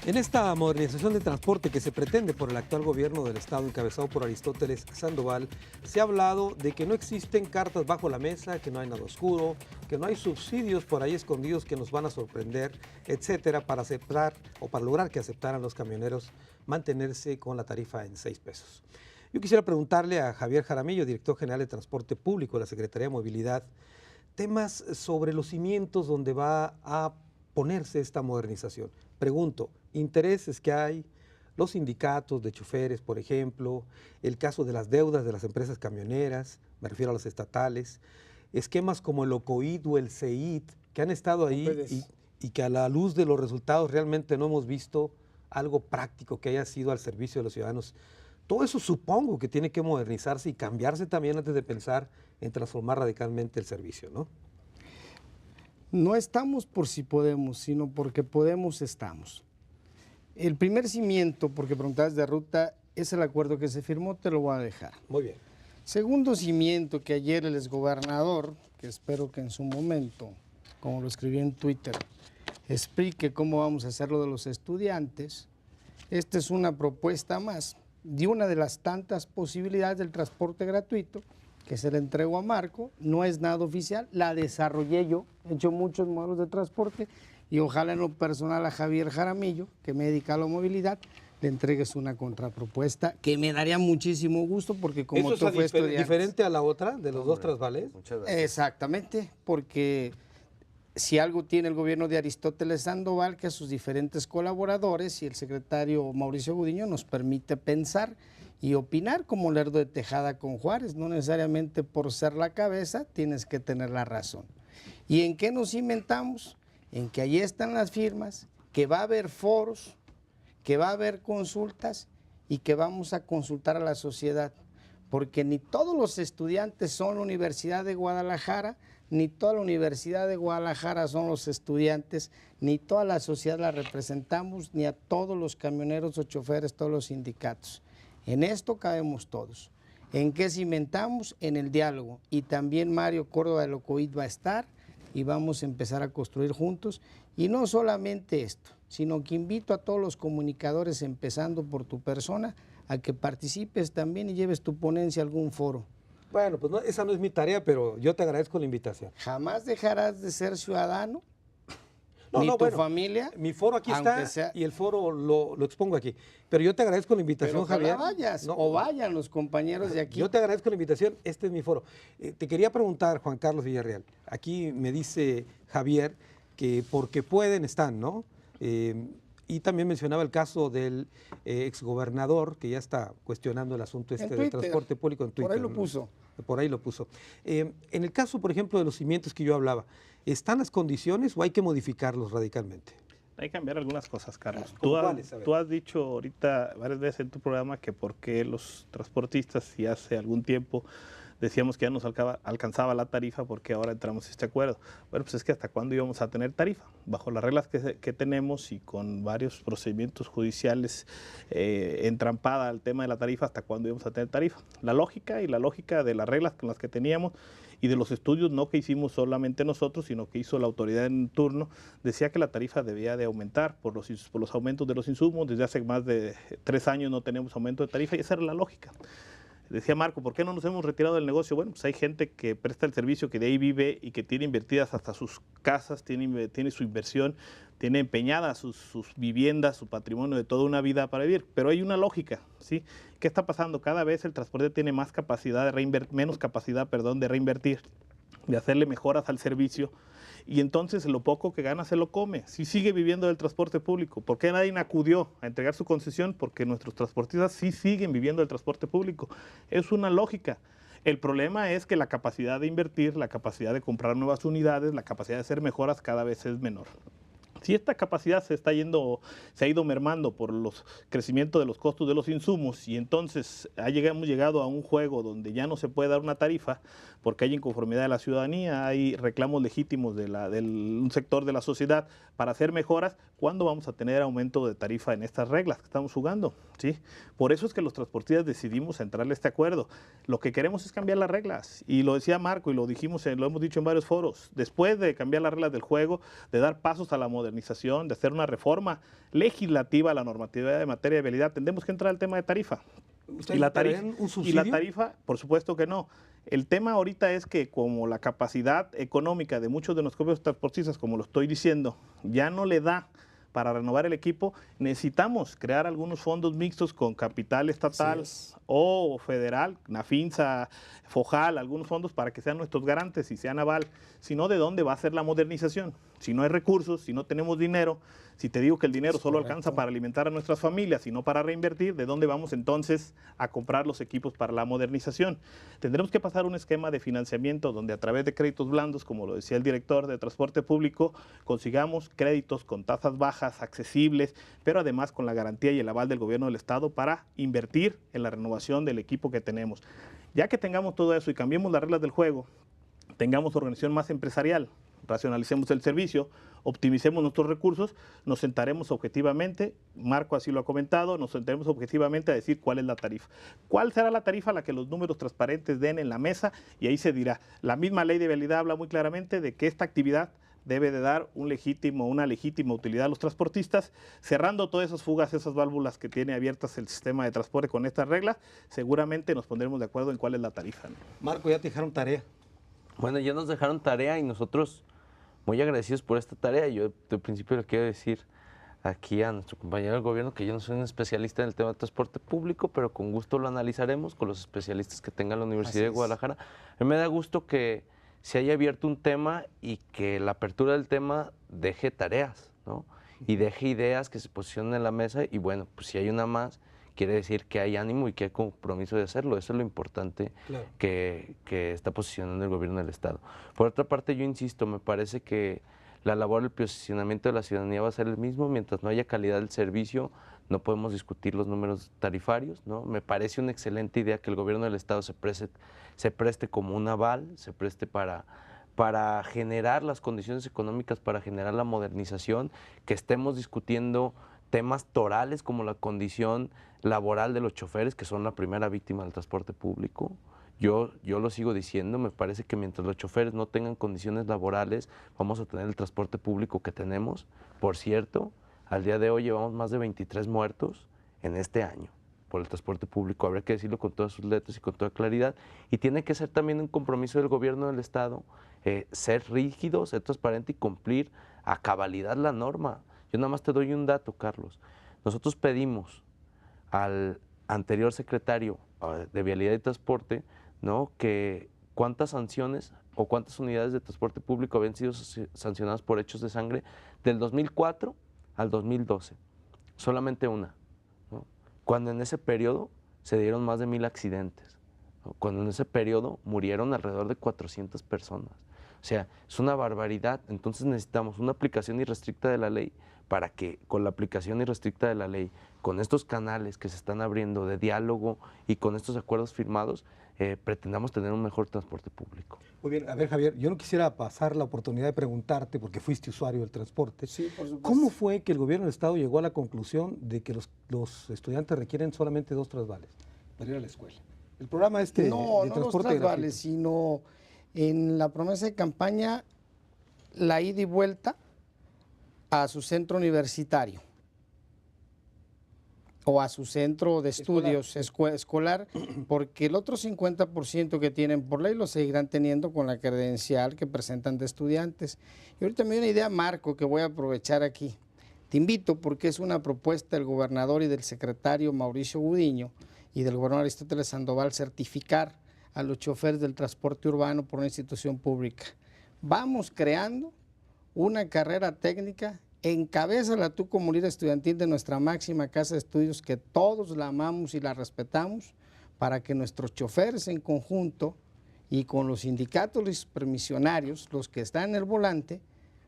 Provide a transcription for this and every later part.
En esta modernización de transporte que se pretende por el actual gobierno del Estado encabezado por Aristóteles Sandoval, se ha hablado de que no existen cartas bajo la mesa, que no hay nada oscuro, que no hay subsidios por ahí escondidos que nos van a sorprender, etcétera, para aceptar o para lograr que aceptaran los camioneros mantenerse con la tarifa en 6 pesos. Yo quisiera preguntarle a Javier Jaramillo, director general de Transporte Público de la Secretaría de Movilidad, temas sobre los cimientos donde va a ponerse esta modernización. Pregunto, intereses que hay, los sindicatos de choferes, por ejemplo, el caso de las deudas de las empresas camioneras, me refiero a las estatales, esquemas como el OCOID o el CEID, que han estado ahí y que a la luz de los resultados realmente no hemos visto algo práctico que haya sido al servicio de los ciudadanos. Todo eso supongo que tiene que modernizarse y cambiarse también antes de pensar en transformar radicalmente el servicio, ¿no? No estamos por si podemos, sino porque podemos estamos. El primer cimiento, porque preguntabas de ruta, es el acuerdo que se firmó, te lo voy a dejar. Muy bien. Segundo cimiento, que ayer el exgobernador, que espero que en su momento, como lo escribí en Twitter, explique cómo vamos a hacer lo de los estudiantes. Esta es una propuesta más de una de las tantas posibilidades del transporte gratuito que se le entregó a Marco. No es nada oficial, la desarrollé yo, he hecho muchos modelos de transporte y ojalá en lo personal a Javier Jaramillo, que me dedica a la movilidad, le entregues una contrapropuesta que me daría muchísimo gusto porque como ¿Eso tú fue es estudiante. diferente a la otra, de los dos trasvales? Exactamente, porque si algo tiene el gobierno de Aristóteles Sandoval, que a sus diferentes colaboradores y el secretario Mauricio Gudiño nos permite pensar y opinar como Lerdo de Tejada con Juárez. No necesariamente por ser la cabeza tienes que tener la razón. ¿Y en qué nos inventamos? En que ahí están las firmas, que va a haber foros, que va a haber consultas y que vamos a consultar a la sociedad. Porque ni todos los estudiantes son la Universidad de Guadalajara, ni toda la Universidad de Guadalajara son los estudiantes, ni toda la sociedad la representamos, ni a todos los camioneros o choferes, todos los sindicatos. En esto cabemos todos. ¿En qué cimentamos? En el diálogo. Y también Mario Córdoba de Locoid va a estar y vamos a empezar a construir juntos. Y no solamente esto, sino que invito a todos los comunicadores, empezando por tu persona, a que participes también y lleves tu ponencia a algún foro. Bueno, pues no, esa no es mi tarea, pero yo te agradezco la invitación. Jamás dejarás de ser ciudadano, No, ni no, tu bueno, familia. mi foro aquí está y el foro lo expongo aquí. Pero yo te agradezco la invitación, Javier. Vayas, no, o vayan los compañeros de aquí. Yo te agradezco la invitación, este es mi foro. Te quería preguntar, Juan Carlos Villarreal, aquí me dice Javier que porque pueden están, ¿no? Y también mencionaba el caso del exgobernador, que ya está cuestionando el asunto este del transporte público en Twitter. Por ahí lo puso. Por ahí lo puso. En el caso, por ejemplo, de los cimientos que yo hablaba, ¿están las condiciones o hay que modificarlos radicalmente? Hay que cambiar algunas cosas, Carlos. ¿Cuáles? Tú has dicho ahorita varias veces en tu programa que por qué los transportistas, si hace algún tiempo decíamos que ya nos alcanzaba la tarifa, porque ahora entramos en este acuerdo. Bueno, pues es que hasta cuándo íbamos a tener tarifa. Bajo las reglas que tenemos y con varios procedimientos judiciales entrampada al tema de la tarifa, hasta cuándo íbamos a tener tarifa. La lógica de las reglas con las que teníamos y de los estudios no que hicimos solamente nosotros, sino que hizo la autoridad en turno, decía que la tarifa debía de aumentar por los aumentos de los insumos. Desde hace más de 3 años no tenemos aumento de tarifa y esa era la lógica. Decía Marco, ¿por qué no nos hemos retirado del negocio? Bueno, pues hay gente que presta el servicio, que de ahí vive y que tiene invertidas hasta sus casas, tiene su inversión, tiene empeñadas sus viviendas, su patrimonio de toda una vida para vivir. Pero hay una lógica, ¿sí? ¿Qué está pasando? Cada vez el transporte tiene menos capacidad de reinvertir, de hacerle mejoras al servicio. Y entonces lo poco que gana se lo come. Si sigue viviendo del transporte público, ¿por qué nadie acudió a entregar su concesión? Porque nuestros transportistas sí siguen viviendo del transporte público. Es una lógica. El problema es que la capacidad de invertir, la capacidad de comprar nuevas unidades, la capacidad de hacer mejoras cada vez es menor. Si esta capacidad se ha ido mermando por los crecimientos de los costos de los insumos y entonces hemos llegado a un juego donde ya no se puede dar una tarifa, porque hay inconformidad de la ciudadanía, hay reclamos legítimos de un sector de la sociedad para hacer mejoras, ¿cuándo vamos a tener aumento de tarifa en estas reglas que estamos jugando? ¿Sí? Por eso es que los transportistas decidimos entrarle a este acuerdo. Lo que queremos es cambiar las reglas, y lo decía Marco y lo dijimos, lo hemos dicho en varios foros, después de cambiar las reglas del juego, de dar pasos a la modernización, de hacer una reforma legislativa a la normatividad de materia de vialidad, tendremos que entrar al tema de tarifa. Y la tarifa, por supuesto que no. El tema ahorita es que como la capacidad económica de muchos de nuestros transportistas, como lo estoy diciendo, ya no le da para renovar el equipo, necesitamos crear algunos fondos mixtos con capital estatal o federal, Nafinsa, Fojal, algunos fondos para que sean nuestros garantes y sean aval. Si no, ¿de dónde va a ser la modernización? Si no hay recursos, si no tenemos dinero, si te digo que el dinero solo alcanza para alimentar a nuestras familias y no para reinvertir, ¿de dónde vamos entonces a comprar los equipos para la modernización? Tendremos que pasar un esquema de financiamiento donde a través de créditos blandos, como lo decía el director de Transporte Público, consigamos créditos con tasas bajas, accesibles, pero además con la garantía y el aval del gobierno del Estado para invertir en la renovación del equipo que tenemos. Ya que tengamos todo eso y cambiemos las reglas del juego, tengamos organización más empresarial, racionalicemos el servicio, optimicemos nuestros recursos, nos sentaremos objetivamente, Marco así lo ha comentado, nos sentaremos objetivamente a decir cuál es la tarifa. ¿Cuál será la tarifa? La que los números transparentes den en la mesa, y ahí se dirá. La misma ley de vialidad habla muy claramente de que esta actividad debe de dar una legítima utilidad a los transportistas, cerrando todas esas fugas, esas válvulas que tiene abiertas el sistema de transporte con estas reglas, seguramente nos pondremos de acuerdo en cuál es la tarifa, ¿no? Marco, ya te dejaron tarea. Bueno, ya nos dejaron tarea y nosotros muy agradecidos por esta tarea. Yo de principio le quiero decir aquí a nuestro compañero del gobierno que yo no soy un especialista en el tema de transporte público, pero con gusto lo analizaremos con los especialistas que tenga la Universidad de Guadalajara. A mí me da gusto que se haya abierto un tema y que la apertura del tema deje tareas, ¿no? Y deje ideas que se posicionen en la mesa, y bueno, pues si hay una más, quiere decir que hay ánimo y que hay compromiso de hacerlo. Eso es lo importante, claro, que está posicionando el gobierno del Estado. Por otra parte, yo insisto, me parece que la labor del posicionamiento de la ciudadanía va a ser el mismo. Mientras no haya calidad del servicio, no podemos discutir los números tarifarios, ¿no? Me parece una excelente idea que el gobierno del Estado se preste como un aval, se preste para generar las condiciones económicas, para generar la modernización, que estemos discutiendo temas torales como la condición laboral de los choferes, que son la primera víctima del transporte público. Yo lo sigo diciendo, me parece que mientras los choferes no tengan condiciones laborales, vamos a tener el transporte público que tenemos. Por cierto, al día de hoy llevamos más de 23 muertos en este año por el transporte público. Habrá que decirlo con todas sus letras y con toda claridad. Y tiene que ser también un compromiso del gobierno del Estado, ser rígido, ser transparente y cumplir a cabalidad la norma. Yo nada más te doy un dato, Carlos. Nosotros pedimos al anterior secretario de Vialidad y Transporte, ¿no?, que cuántas sanciones o cuántas unidades de transporte público habían sido sancionadas por hechos de sangre del 2004 al 2012. Solamente una, ¿no? Cuando en ese periodo se dieron más de 1000 accidentes, ¿no? Cuando en ese periodo murieron alrededor de 400 personas. O sea, es una barbaridad. Entonces necesitamos una aplicación irrestricta de la ley para que con la aplicación irrestricta de la ley, con estos canales que se están abriendo de diálogo y con estos acuerdos firmados, pretendamos tener un mejor transporte público. Muy bien, a ver, Javier, yo no quisiera pasar la oportunidad de preguntarte, porque fuiste usuario del transporte. Sí, por supuesto. ¿Cómo fue que el gobierno del Estado llegó a la conclusión de que los estudiantes requieren solamente 2 trasvales para ir a la escuela? El programa de transporte no 2 trasvales, sino en la promesa de campaña, la ida y vuelta a su centro universitario o a su centro de estudios escolar, porque el otro 50% que tienen por ley lo seguirán teniendo con la credencial que presentan de estudiantes. Y ahorita me dio una idea, Marco, que voy a aprovechar aquí. Te invito, porque es una propuesta del gobernador y del secretario Mauricio Gudiño y del gobernador Aristóteles Sandoval, certificar a los choferes del transporte urbano por una institución pública. Vamos creando una carrera técnica. Encabézala tú como líder estudiantil de nuestra máxima casa de estudios, que todos la amamos y la respetamos, para que nuestros choferes en conjunto y con los sindicatos, los permisionarios, los que están en el volante,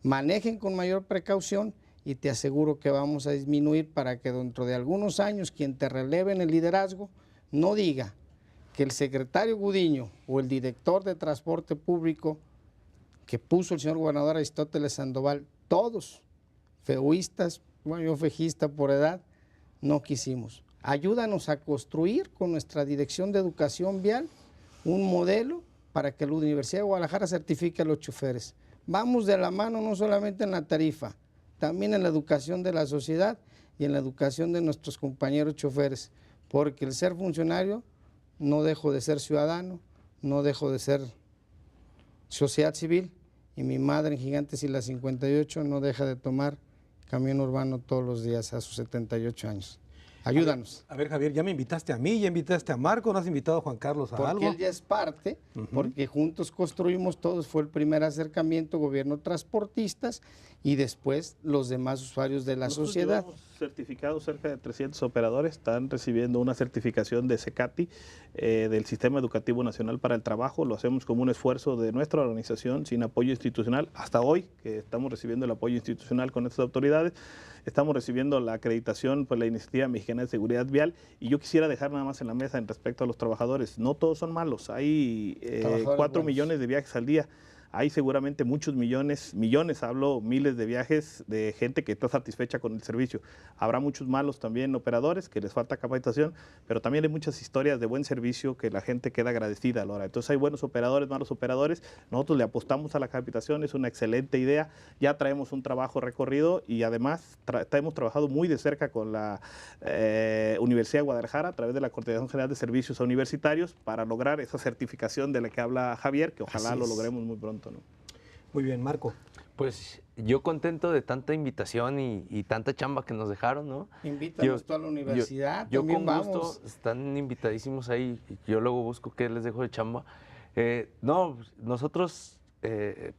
manejen con mayor precaución, y te aseguro que vamos a disminuir para que dentro de algunos años quien te releve en el liderazgo no diga que el secretario Gudiño o el director de transporte público que puso el señor gobernador Aristóteles Sandoval, todos feístas, bueno, yo fejista por edad, no quisimos. Ayúdanos a construir con nuestra Dirección de Educación Vial un modelo para que la Universidad de Guadalajara certifique a los choferes. Vamos de la mano no solamente en la tarifa, también en la educación de la sociedad y en la educación de nuestros compañeros choferes, porque el ser funcionario no dejo de ser ciudadano, no dejo de ser sociedad civil, y mi madre en Gigantes y la 58 no deja de tomar camión urbano todos los días a sus 78 años. Ayúdanos. A ver, Javier, ya me invitaste a mí, ya invitaste a Marco, ¿no has invitado a Juan Carlos a Porque algo? él ya es parte, porque juntos construimos todos, fue el primer acercamiento gobierno transportistas y después los demás usuarios de la Nosotros sociedad. llevamos certificados cerca de 300 operadores, están recibiendo una certificación de CECATI, del Sistema Educativo Nacional para el Trabajo. Lo hacemos como un esfuerzo de nuestra organización sin apoyo institucional. Hasta hoy, que estamos recibiendo el apoyo institucional con estas autoridades, estamos recibiendo la acreditación por la Iniciativa Mexicana de Seguridad Vial. Y yo quisiera dejar nada más en la mesa en respecto a los trabajadores. No todos son malos, hay 4 millones de viajes al día. Hay seguramente muchos millones, hablo miles de viajes de gente que está satisfecha con el servicio. Habrá muchos malos también operadores que les falta capacitación, pero también hay muchas historias de buen servicio que la gente queda agradecida a la hora. Entonces hay buenos operadores, malos operadores. Nosotros le apostamos a la capacitación, es una excelente idea. Ya traemos un trabajo recorrido y además hemos trabajado muy de cerca con la Universidad de Guadalajara a través de la Coordinación General de Servicios Universitarios para lograr esa certificación de la que habla Javier, que ojalá lo logremos muy pronto, ¿no? Muy bien, Marco. Pues yo contento de tanta invitación y tanta chamba que nos dejaron, ¿no? Invítanos tú a la universidad, yo también con gusto, vamos. están invitadísimos ahí, yo luego busco qué les dejo de chamba. No, nosotros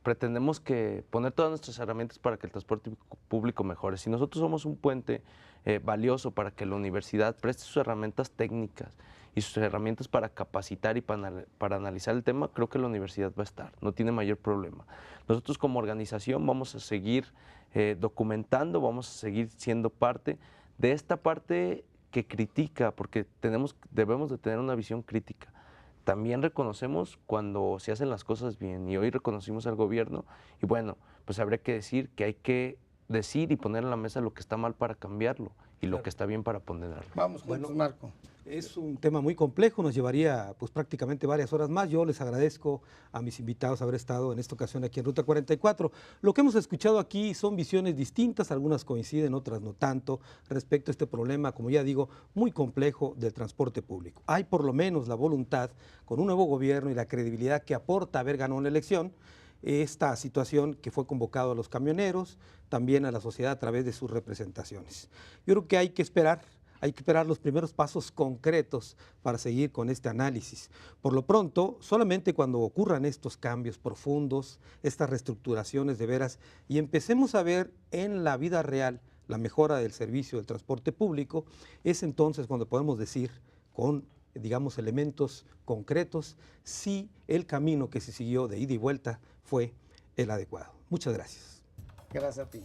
pretendemos que poner todas nuestras herramientas para que el transporte público mejore. Si nosotros somos un puente valioso para que la universidad preste sus herramientas técnicas y sus herramientas para capacitar y para analizar el tema, creo que la universidad va a estar, no tiene mayor problema. Nosotros como organización vamos a seguir documentando, vamos a seguir siendo parte de esta parte que critica, porque debemos de tener una visión crítica. También reconocemos cuando se hacen las cosas bien, y hoy reconocimos al gobierno, y bueno, pues habría que decir que hay que decir y poner en la mesa lo que está mal para cambiarlo y lo que está bien para ponerlo. Vamos juntos, Marco. Es un tema muy complejo, nos llevaría pues prácticamente varias horas más. Yo les agradezco a mis invitados haber estado en esta ocasión aquí en Ruta 44. Lo que hemos escuchado aquí son visiones distintas, algunas coinciden, otras no tanto, respecto a este problema, como ya digo, muy complejo del transporte público. Hay por lo menos la voluntad, con un nuevo gobierno y la credibilidad que aporta haber ganado una elección, esta situación que fue convocado a los camioneros, también a la sociedad a través de sus representaciones. Yo creo que hay que esperar los primeros pasos concretos para seguir con este análisis. Por lo pronto, solamente cuando ocurran estos cambios profundos, estas reestructuraciones de veras, y empecemos a ver en la vida real la mejora del servicio del transporte público, es entonces cuando podemos decir con, digamos, elementos concretos, si el camino que se siguió de ida y vuelta fue el adecuado. Muchas gracias. Gracias a ti.